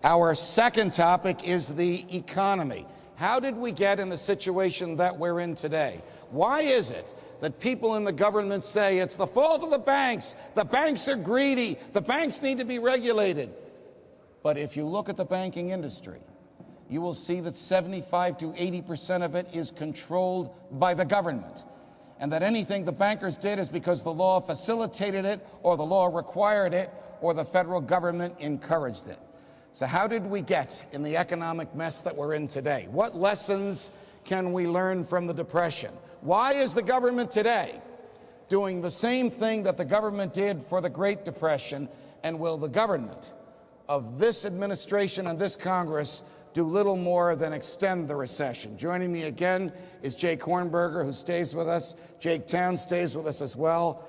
Our second topic is the economy. How did we get in the situation that we're in today? Why is it that people in the government say it's the fault of the banks are greedy, the banks need to be regulated? But if you look at the banking industry, you will see that 75 to 80% of it is controlled by the government, and that anything the bankers did is because the law facilitated it, or the law required it, or the federal government encouraged it. So how did we get in the economic mess that we're in today? What lessons can we learn from the Depression? Why is the government today doing the same thing that the government did for the Great Depression, and will the government of this administration and this Congress do little more than extend the recession? Joining me again is Jake Hornberger, who stays with us. Jake Towne stays with us as well.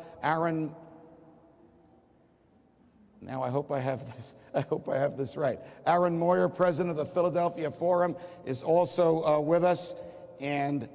Now I hope I have this right. Aaron Moyer, president of the Philadelphia Forum, is also with us, and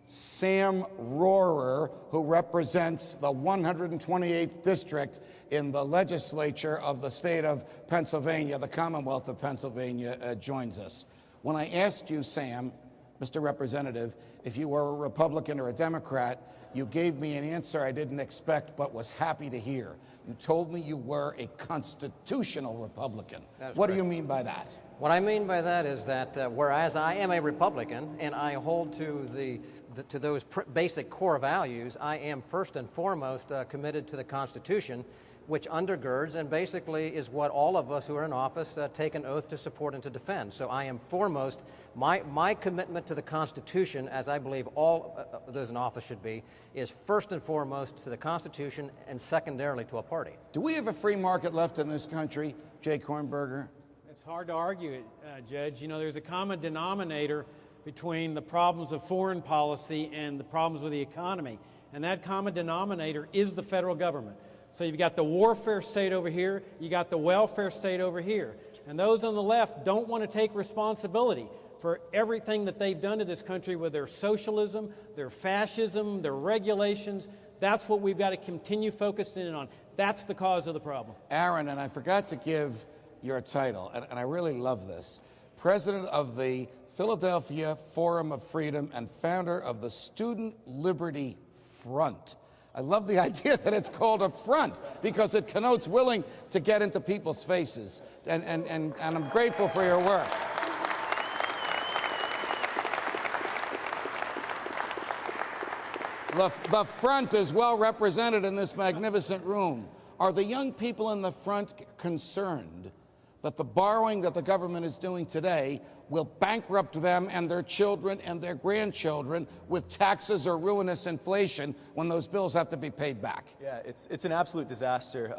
Sam Rohrer, who represents the 128th district in the legislature of the state of Pennsylvania, the Commonwealth of Pennsylvania, joins us. When I asked you, Sam, Mr. Representative, if you were a Republican or a Democrat, you gave me an answer I didn't expect but was happy to hear. You told me you were a constitutional Republican. What do you mean by that? What I mean by that is that whereas I am a Republican and I hold to those basic core values, I am first and foremost committed to the Constitution, which undergirds and basically is what all of us who are in office take an oath to support and to defend. So I am foremost, my commitment to the Constitution, as I believe all those in office should be, is first and foremost to the Constitution and secondarily to a party. Do we have a free market left in this country, Jake Hornberger? It's hard to argue it, Judge. You know, there's a common denominator between the problems of foreign policy and the problems with the economy, and that common denominator is the federal government. So you've got the warfare state over here, you got the welfare state over here. And those on the left don't want to take responsibility for everything that they've done to this country with their socialism, their fascism, their regulations. That's what we've got to continue focusing in on. That's the cause of the problem. Aaron, and I forgot to give your title, and I really love this, president of the Philadelphia Forum of Freedom and founder of the Student Liberty Front. I love the idea that it's called a front because it connotes willing to get into people's faces, and I'm grateful for your work. The front is well represented in this magnificent room. Are the young people in the front concerned that the borrowing that the government is doing today will bankrupt them and their children and their grandchildren with taxes or ruinous inflation when those bills have to be paid back? Yeah, it's an absolute disaster.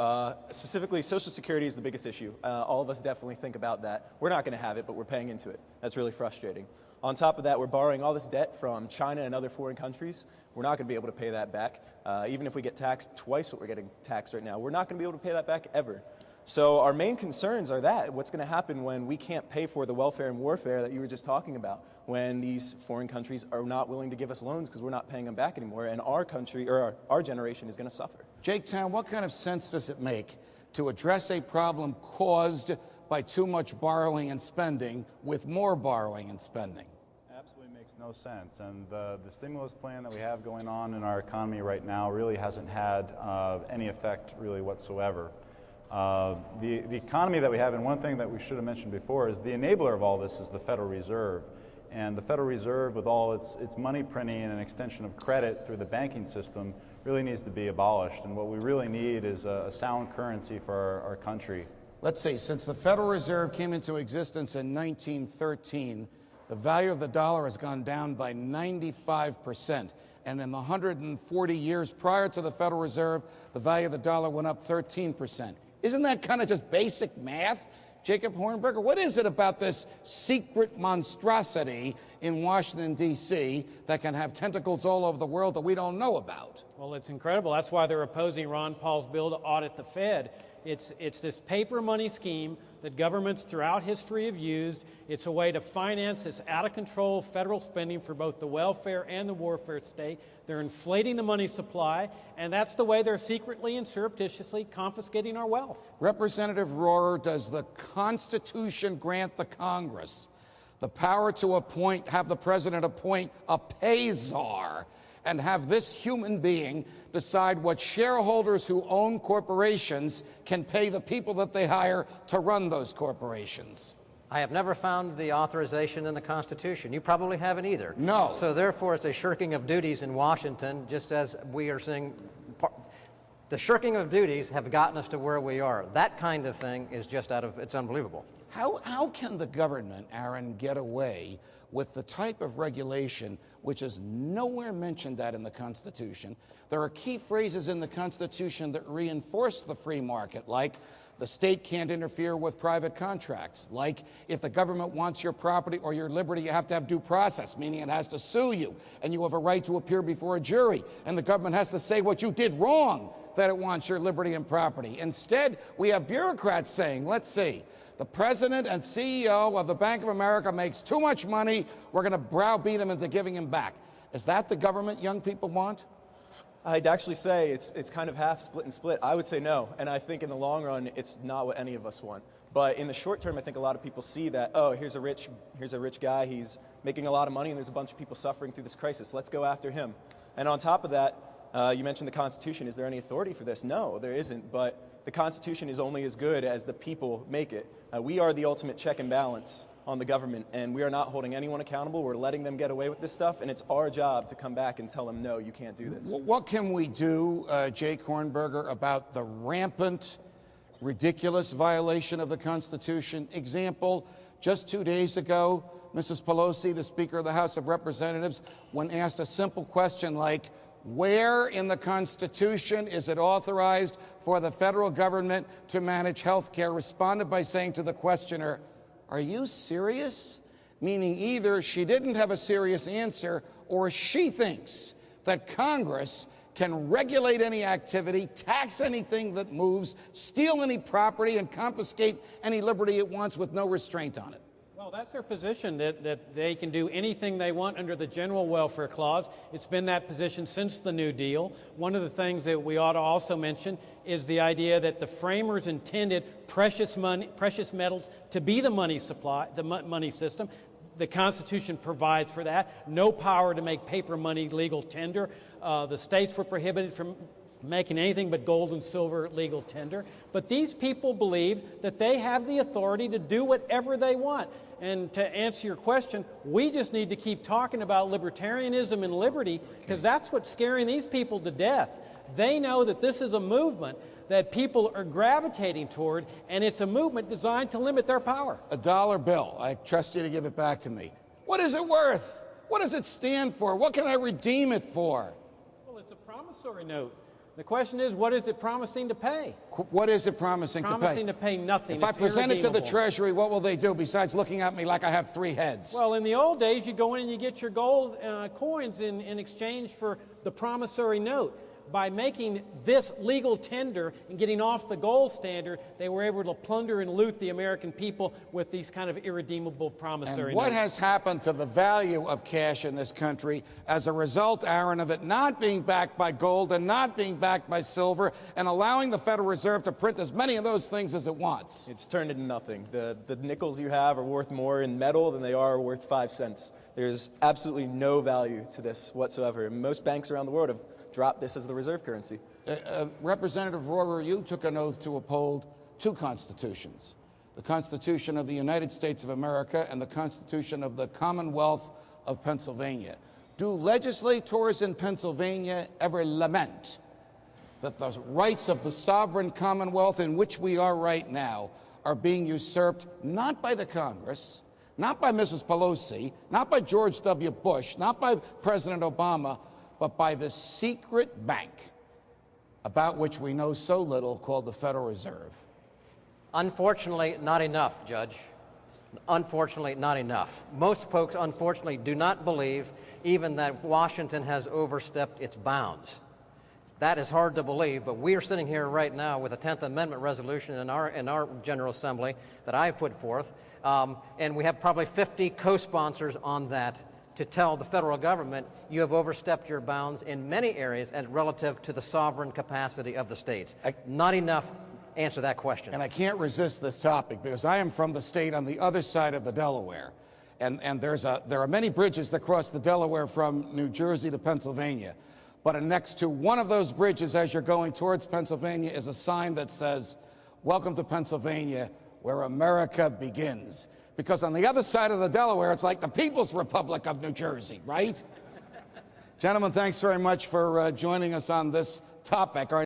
Specifically, Social Security is the biggest issue. All of us definitely think about that. We're not going to have it, but we're paying into it. That's really frustrating. On top of that, we're borrowing all this debt from China and other foreign countries. We're not going to be able to pay that back. Even if we get taxed twice what we're getting taxed right now, we're not going to be able to pay that back ever. So our main concerns are that what's going to happen when we can't pay for the welfare and warfare that you were just talking about, when these foreign countries are not willing to give us loans because we're not paying them back anymore, and our country, or our generation, is going to suffer. Jake Towne, what kind of sense does it make to address a problem caused by too much borrowing and spending with more borrowing and spending? Absolutely makes no sense, and the stimulus plan that we have going on in our economy right now really hasn't had any effect really whatsoever. The economy that we have, and one thing that we should have mentioned before, is the enabler of all this is the Federal Reserve. And the Federal Reserve, with all its money printing and an extension of credit through the banking system, really needs to be abolished. And what we really need is a sound currency for our country. Let's see, since the Federal Reserve came into existence in 1913, the value of the dollar has gone down by 95%. And in the 140 years prior to the Federal Reserve, the value of the dollar went up 13%. Isn't that kind of just basic math? Jacob Hornberger, what is it about this secret monstrosity in Washington, D.C. that can have tentacles all over the world that we don't know about? Well, it's incredible. That's why they're opposing Ron Paul's bill to audit the Fed. It's this paper money scheme that governments throughout history have used. It's a way to finance this out-of-control federal spending for both the welfare and the warfare state. They're inflating the money supply, and that's the way they're secretly and surreptitiously confiscating our wealth. Representative Rohrer, does the Constitution grant the Congress the power to have the president appoint a pay czar and have this human being decide what shareholders who own corporations can pay the people that they hire to run those corporations? I have never found the authorization in the Constitution. You probably haven't either. No. So therefore, it's a shirking of duties in Washington, just as we are seeing. The shirking of duties have gotten us to where we are. That kind of thing is just it's unbelievable. How can the government, Aaron, get away with the type of regulation which is nowhere mentioned that in the Constitution? There are key phrases in the Constitution that reinforce the free market, like the state can't interfere with private contracts, like if the government wants your property or your liberty, you have to have due process, meaning it has to sue you, and you have a right to appear before a jury, and the government has to say what you did wrong, that it wants your liberty and property. Instead, we have bureaucrats saying, let's see, the president and CEO of the Bank of America makes too much money, we're going to browbeat him into giving him back. Is that the government young people want? I'd actually say it's kind of half split and split. I would say no, and I think in the long run, it's not what any of us want. But in the short term, I think a lot of people see that, oh, here's a rich guy, he's making a lot of money, and there's a bunch of people suffering through this crisis. Let's go after him. And on top of that, you mentioned the Constitution. Is there any authority for this? No, there isn't. But the Constitution is only as good as the people make it. We are the ultimate check and balance on the government, and we are not holding anyone accountable. We're letting them get away with this stuff, and it's our job to come back and tell them, no, you can't do this. What can we do, Jake Hornberger, about the rampant, ridiculous violation of the Constitution? Example, just 2 days ago, Mrs. Pelosi, the Speaker of the House of Representatives, when asked a simple question like, where in the Constitution is it authorized for the federal government to manage health care, responded by saying to the questioner, are you serious? Meaning either she didn't have a serious answer or she thinks that Congress can regulate any activity, tax anything that moves, steal any property, and confiscate any liberty it wants with no restraint on it. Well, that's their position, that they can do anything they want under the General Welfare Clause. It's been that position since the New Deal. One of the things that we ought to also mention is the idea that the framers intended precious metals to be the money supply, the money system. The Constitution provides for that. No power to make paper money legal tender. The states were prohibited from making anything but gold and silver legal tender. But these people believe that they have the authority to do whatever they want. And to answer your question, we just need to keep talking about libertarianism and liberty, because that's what's scaring these people to death. They know that this is a movement that people are gravitating toward, and it's a movement designed to limit their power. A dollar bill. I trust you to give it back to me. What is it worth? What does it stand for? What can I redeem it for? Well, it's a promissory note. The question is, what is it promising to pay? What is it promising to pay? Promising to pay nothing. If I present it to the Treasury, what will they do besides looking at me like I have 3 heads? Well, in the old days, you go in and you get your gold coins in exchange for the promissory note. By making this legal tender and getting off the gold standard, they were able to plunder and loot the American people with these kind of irredeemable promissory notes. What has happened to the value of cash in this country as a result, Aaron, of it not being backed by gold and not being backed by silver and allowing the Federal Reserve to print as many of those things as it wants? It's turned into nothing. The nickels you have are worth more in metal than they are worth 5 cents. There's absolutely no value to this whatsoever. Most banks around the world have dropped this as the reserve currency. Representative Rohrer, you took an oath to uphold 2 constitutions, the Constitution of the United States of America and the Constitution of the Commonwealth of Pennsylvania. Do legislators in Pennsylvania ever lament that the rights of the sovereign Commonwealth in which we are right now are being usurped not by the Congress, not by Mrs. Pelosi, not by George W. Bush, not by President Obama, but by the secret bank about which we know so little, called the Federal Reserve? Unfortunately, not enough, Judge. Unfortunately, not enough. Most folks, unfortunately, do not believe even that Washington has overstepped its bounds. That is hard to believe, but we are sitting here right now with a 10th Amendment resolution in our General Assembly that I put forth, and we have probably 50 co-sponsors on that to tell the federal government you have overstepped your bounds in many areas as relative to the sovereign capacity of the states. Not enough. Answer that question. And I can't resist this topic because I am from the state on the other side of the Delaware. And there are many bridges that cross the Delaware from New Jersey to Pennsylvania. But next to one of those bridges as you're going towards Pennsylvania is a sign that says, "Welcome to Pennsylvania, where America begins." Because on the other side of the Delaware, it's like the People's Republic of New Jersey, right? Gentlemen, thanks very much for joining us on this topic.